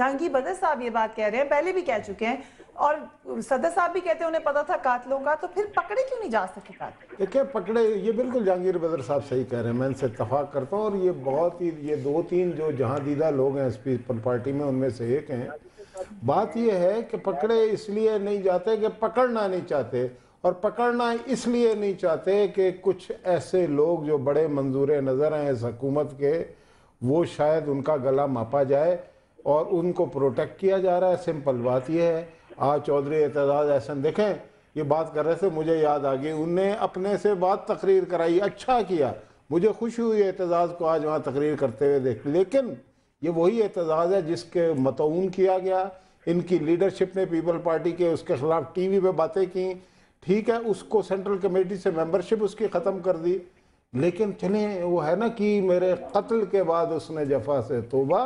جہانگیر بدر صاحب یہ بات کہہ رہے ہیں, پہلے بھی کہہ چکے ہیں, اور صدر صاحب بھی کہتے ہیں انہیں پتا تھا قاتلوں کا, تو پھر پکڑے کیوں نہیں جا سکے قاتل؟ دیکھیں پکڑے, یہ بالکل جہانگیر بدر صاحب صحیح کہہ رہے ہیں, میں ان سے اتفاق کرتا ہوں, اور یہ بہت ہی, یہ 2-3 جو جہاں دیدہ لوگ ہیں اس پیپل پارٹی میں ان میں سے ایک ہیں. بات یہ ہے کہ پکڑے اس لیے نہیں جاتے کہ پکڑنا نہیں چاہتے, اور پکڑنا اس لیے نہیں چاہتے کہ کچھ ایسے لوگ جو بڑے منظور نظر ہیں اس حکومت کے, وہ شاید ان کا گلا ماپا جائے اور ان کو پروٹیکٹ کیا جا رہا ہے. سمپل بات یہ ہے. آج چودھری اعتزاز احسن دیکھیں یہ بات کر رہے تھے, مجھے یاد آ گئی, ان نے اپنے سے بات تقریر کرائی, اچھا کیا, مجھے خوشی ہوئی اعتزاز کو آج وہاں تقریر کرتے ہوئے دیکھ. لیکن یہ وہی اعتزاز ہے جس کے مطعون کیا گیا, ان کی لیڈرشپ نے پیپل پارٹی کے اس کے خلاف ٹی وی پہ باتیں کی, ٹھیک ہے, اس کو سینٹرل کمیٹی سے ممبرشپ اس کی ختم کر دی. لیکن چلیں وہ ہے نا کہ میرے قتل کے بعد اس نے جفا سے توبہ,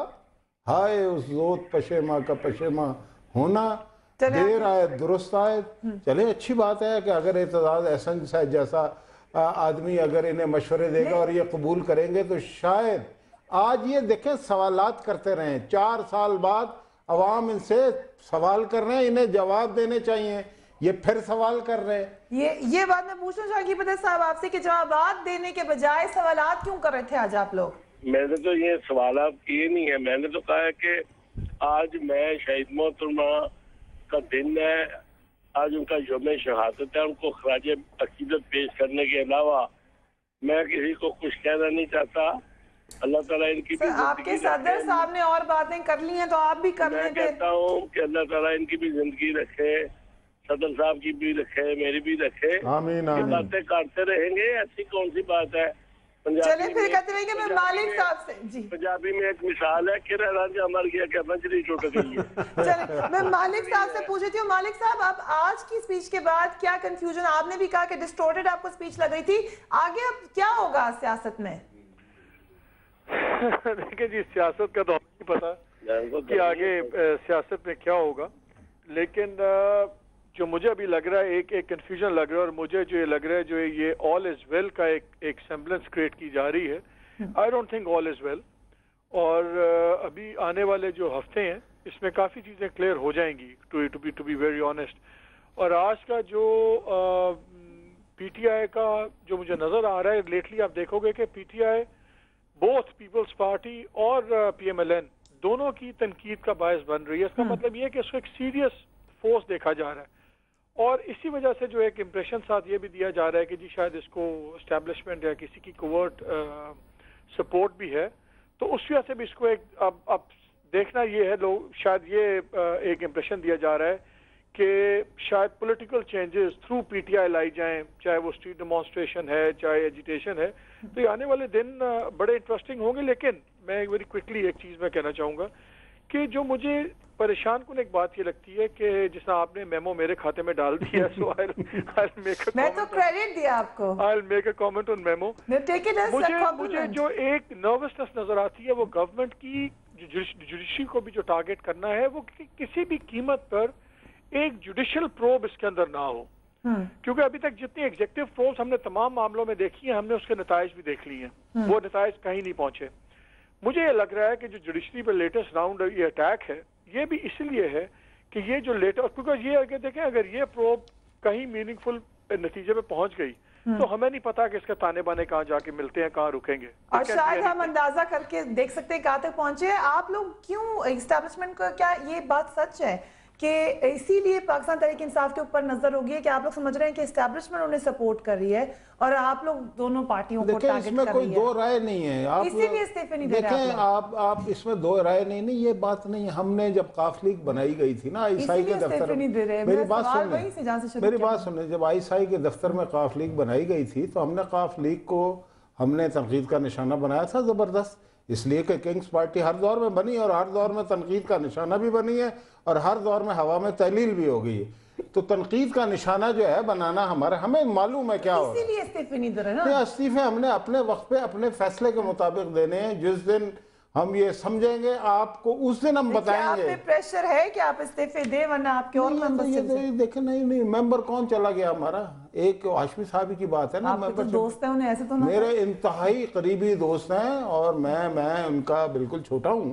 ہائے اس زود پشیماں کا پشیماں ہونا, دیر آئے درست آئے. چلے اچھی بات ہے کہ اگر اعتزاز احسن صاحب جیسا آدمی اگر انہیں مشورے دے گا اور یہ قبول کریں گے تو شاید آج یہ دیکھیں سوالات کرتے رہیں, 4 سال بعد عوام ان سے سوال کر رہے ہیں, انہیں جواب دینے چاہیے, یہ پھر سوال کر رہے ہیں. یہ بات میں پوچھنا چاہوں بدر صاحب آپ سے کہ جوابات دینے کے بجائے سوالات کیوں کر رہے تھے آج آپ لوگ؟ میں نے تو یہ سوالات کیے نہیں ہیں, میں نے تو کہا ہے کہ آج میں شہید محترمہ کا دن ہے, آج ان کا یوم شہادت ہے, ان کو خراج عقیدت پیش کرنے کے علاوہ میں کسی کو کچھ کہنا نہیں چاہتا. اللہ تعالیٰ ان کی بھی آپ کے صدر صاحب نے اور باتیں کر لی ہیں تو آپ بھی کر لیں. میں کہتا ہوں کہ اللہ تعالیٰ ان کی بھی زندگی رکھے, صدر صاحب کی بھی رکھے, میری بھی رکھے. آمین یہ آمین. باتیں کرتے رہیں گے, ایسی کون سی بات ہے. چلیں پھر کہتے رہیں گے. میں مالک صاحب سے, جی پنجابی میں ایک مثال ہے کہ راجا مر گیا کہ بنجری ٹوٹ گئی ہے. چلیں میں مالک صاحب سے پوچھ رہی ہوں. مالک صاحب اب آج کی سپیچ کے بعد کیا کنفیوژن, آپ نے بھی کہا کہ ڈسٹورٹڈ آپ کو سپیچ لگ رہی تھی, آگے اب کیا ہوگا سیاست میں؟ دیکھیں جی سیاست کا تو نہیں پتا کہ آگے سیاست میں کیا ہوگا, لیکن جو مجھے ابھی لگ رہا ہے ایک کنفیوژن لگ رہا ہے, اور مجھے جو یہ لگ رہا ہے جو یہ آل از ویل کا ایک سیمبلنس کریٹ کی جا رہی ہے. I don't think all is well, اور ابھی آنے والے جو ہفتے ہیں اس میں کافی چیزیں کلیئر ہو جائیں گی ٹو بی ویری آنیسٹ. اور آج کا جو پی ٹی آئی کا جو مجھے نظر آ رہا ہے لیٹلی, آپ دیکھو گے کہ P T I both Peoples Party اور پی ایم ایل این دونوں کی تنقید کا باعث بن رہی ہے. اس کا مطلب یہ ہے کہ اس کو ایک سیریس فورس دیکھا جا رہا ہے, اور اسی وجہ سے جو ایک امپریشن ساتھ یہ بھی دیا جا رہا ہے کہ جی شاید اس کو اسٹیبلشمنٹ یا کسی کی کوورٹ سپورٹ بھی ہے, تو اس وجہ سے بھی اس کو ایک اب دیکھنا یہ ہے, لوگ شاید یہ ایک امپریشن دیا جا رہا ہے کہ شاید political changes through P T آئی لائی جائیں, چاہے وہ اسٹریٹ ڈیمانسٹریشن ہے, چاہے ایجیٹیشن ہے. تو یہ آنے والے دن بڑے انٹرسٹنگ ہوں گے. لیکن میں ویری کوئکلی ایک چیز میں کہنا چاہوں گا کہ جو مجھے پریشان کن ایک بات یہ لگتی ہے کہ جس طرح آپ نے میمو میرے کھاتے میں ڈال دیا, سو میں تو کریڈٹ دیا آپ کو. I'll make a comment on memo. مجھے جو ایک نروسنس نظر آتی ہے وہ گورنمنٹ کی جوڈیشری کو بھی جو ٹارگٹ کرنا ہے, وہ کسی بھی قیمت پر ایک جوڈیشل پروب اس کے اندر نہ ہو, کیونکہ ابھی تک جتنی ایگزیکٹو پروبس ہم نے تمام معاملوں میں دیکھی ہیں, ہم نے اس کے نتائج بھی دیکھ لی ہیں, وہ نتائج کہیں نہیں پہنچے. مجھے یہ لگ رہا ہے کہ جو جوڈیشری پہ لیٹسٹ راؤنڈ یہ اٹیک ہے, یہ بھی اس لیے ہے کہ یہ جو لیٹسٹ, کیونکہ یہ اگر دیکھیں اگر یہ پروب کہیں میننگ فل نتیجے پہ پہنچ گئی تو ہمیں نہیں پتا کہ اس کے تانے بانے کہاں جا کے ملتے ہیں, کہاں رکیں گے, اور شاید ہم اندازہ کر کے دیکھ سکتے ہیں کہاں تک پہنچے. آپ لوگ کیوں اسٹیبلشمنٹ کا, کیا یہ بات سچ ہے کہ اسی لیے پاکستان تحریک انصاف کے اوپر نظر ہوگی ہے کہ آپ لوگ سمجھ رہے ہیں کہ اسٹیبلشمنٹ انہیں سپورٹ کر رہی ہے اور آپ لوگ دونوں پارٹیوں کو ٹارگٹ کر رہی ہے؟ دیکھیں اس میں کوئی دو رائے نہیں ہے, آپ اسی لیے استعفے نہیں دے رہے دیکھیں آپ اس میں دو رائے نہیں, یہ بات نہیں. ہم نے جب قاف لیگ بنائی گئی تھی نا عیسائی کے دفتر, میری بات سنیں, جب عیسائی کے دفتر میں قاف لیگ بنائی گئی تھی تو ہم نے قاف لیگ کو ہم نے تنقید کا نشانہ بنایا تھا زبردست, اس لیے کہ کنگز پارٹی ہر دور میں بنی اور ہر دور میں تنقید کا نشانہ بھی بنی ہے اور ہر دور میں ہوا میں تحلیل بھی ہو گئی ہے. تو تنقید کا نشانہ جو ہے بنانا ہمارا, ہمیں معلوم ہے کیا ہوگا. اسی لیے استعفے نہیں دے رہے نا, استعفے ہم نے اپنے وقت پہ اپنے فیصلے کے مطابق دینے ہیں. جس دن ہم یہ سمجھیں گے آپ کو اس دن ہم بتائیں گے. آپ پہ پریشر ہے کہ آپ استعفے دیں ورنہ آپ کے اور ممبر سے دیکھیں نہیں ممبر کون چلا گیا ہمارا, ایک ہاشمی صاحب کی بات ہے نا, آپ کے دوست ہیں انہیں ایسے تو نہ, میرے انتہائی قریبی دوست ہیں اور میں ان کا بالکل چھوٹا ہوں.